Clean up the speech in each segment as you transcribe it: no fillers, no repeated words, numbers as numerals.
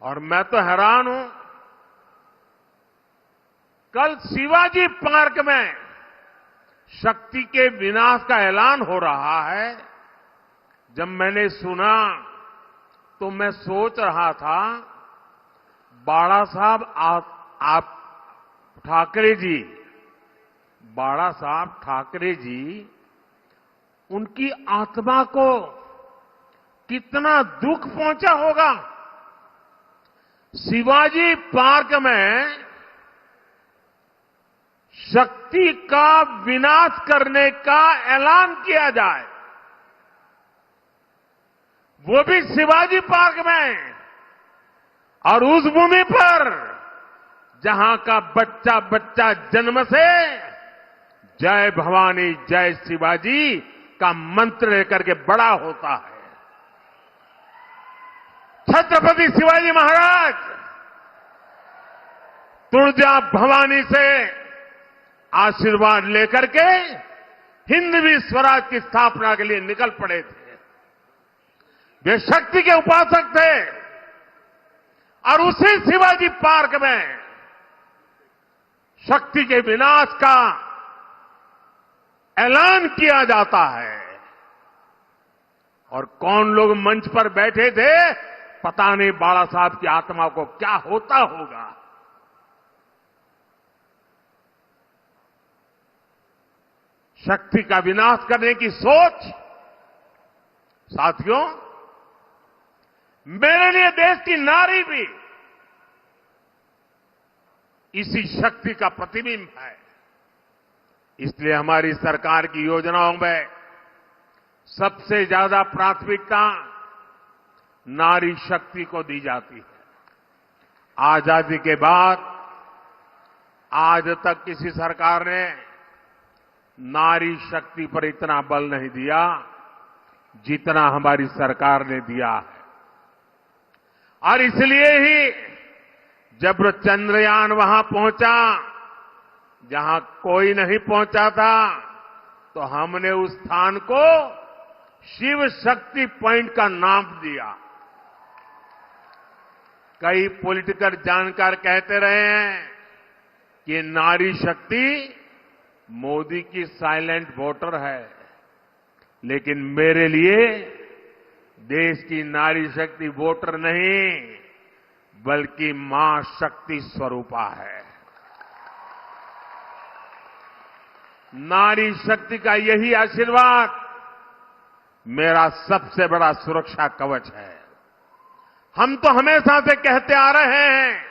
और मैं तो हैरान हूं, कल शिवाजी पार्क में शक्ति के विनाश का ऐलान हो रहा है। जब मैंने सुना तो मैं सोच रहा था, बाला साहब आप ठाकरे जी, बाला साहब ठाकरे जी, उनकी आत्मा को कितना दुख पहुंचा होगा। शिवाजी पार्क में शक्ति का विनाश करने का ऐलान किया जाए, वो भी शिवाजी पार्क में, और उस भूमि पर जहां का बच्चा बच्चा जन्म से जय भवानी जय शिवाजी का मंत्र लेकर के बड़ा होता है। छत्रपति शिवाजी महाराज तुळजा भवानी से आशीर्वाद लेकर के हिंदवी स्वराज की स्थापना के लिए निकल पड़े थे। वे शक्ति के उपासक थे, और उसी शिवाजी पार्क में शक्ति के विनाश का ऐलान किया जाता है। और कौन लोग मंच पर बैठे थे, पता नहीं बाला साहब की आत्मा को क्या होता होगा। शक्ति का विनाश करने की सोच, साथियों, मेरे लिए देश की नारी भी इसी शक्ति का प्रतिबिंब है। इसलिए हमारी सरकार की योजनाओं में सबसे ज्यादा प्राथमिकता नारी शक्ति को दी जाती है। आजादी के बाद आज तक किसी सरकार ने नारी शक्ति पर इतना बल नहीं दिया जितना हमारी सरकार ने दिया है। और इसलिए ही जब चंद्रयान वहां पहुंचा जहां कोई नहीं पहुंचा था, तो हमने उस स्थान को शिव शक्ति पॉइंट का नाम दिया। कई पॉलिटिकल जानकार कहते रहे हैं कि नारी शक्ति मोदी की साइलेंट वोटर है, लेकिन मेरे लिए देश की नारी शक्ति वोटर नहीं, बल्कि मां शक्ति स्वरूपा है। नारी शक्ति का यही आशीर्वाद मेरा सबसे बड़ा सुरक्षा कवच है। हम तो हमेशा से कहते आ रहे हैं,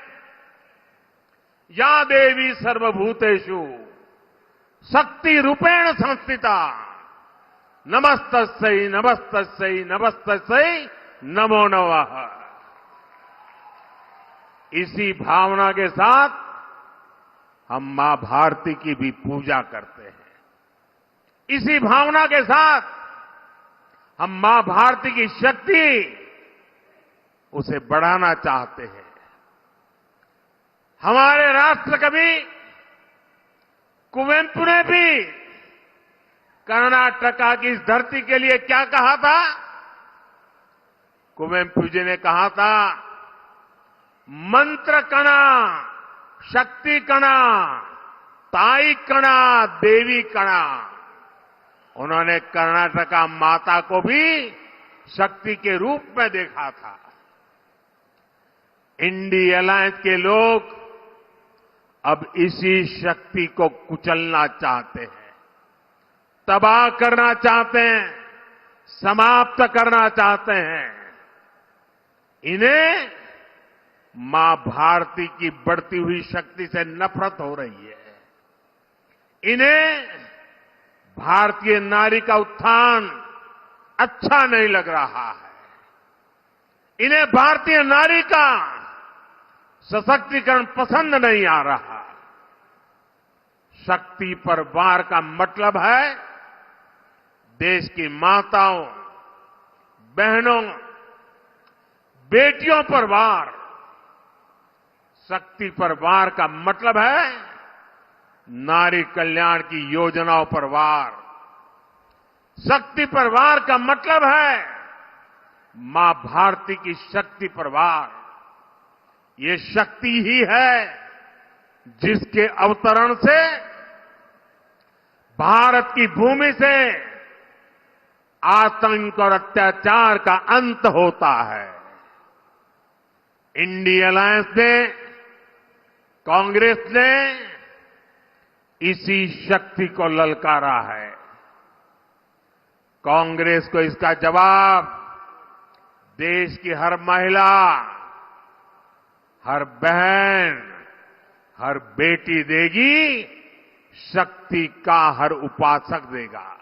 या देवी सर्वभूतेषु शक्ति रूपेण संस्थिता नमस्तस्यै नमस्तस्यै नमस्तस्यै नमो नमः। इसी भावना के साथ हम मां भारती की भी पूजा करते हैं। इसी भावना के साथ हम मां भारती की शक्ति उसे बढ़ाना चाहते हैं। हमारे राष्ट्रकवि कुवेंपु ने भी कर्नाटका की इस धरती के लिए क्या कहा था? कुवेंपु जी ने कहा था, मंत्र कणा, शक्ति कणा, ताई कणा, देवी कणा। उन्होंने कर्नाटका माता को भी शक्ति के रूप में देखा था। इंडी अलायंस के लोग अब इसी शक्ति को कुचलना चाहते हैं, तबाह करना चाहते हैं, समाप्त करना चाहते हैं। इन्हें मां भारती की बढ़ती हुई शक्ति से नफरत हो रही है। इन्हें भारतीय नारी का उत्थान अच्छा नहीं लग रहा है। इन्हें भारतीय नारी का सशक्तिकरण पसंद नहीं आ रहा। शक्ति पर वार का मतलब है देश की माताओं, बहनों, बेटियों पर वार। शक्ति पर वार का मतलब है नारी कल्याण की योजनाओं पर वार। शक्ति पर वार का मतलब है मां भारती की शक्ति पर वार। ये शक्ति ही है जिसके अवतरण से भारत की भूमि से आतंक और अत्याचार का अंत होता है। इंडिया अलायंस ने, कांग्रेस ने इसी शक्ति को ललकारा है। कांग्रेस को इसका जवाब देश की हर महिला, हर बहन, हर बेटी देगी, शक्ति का हर उपासक देगा।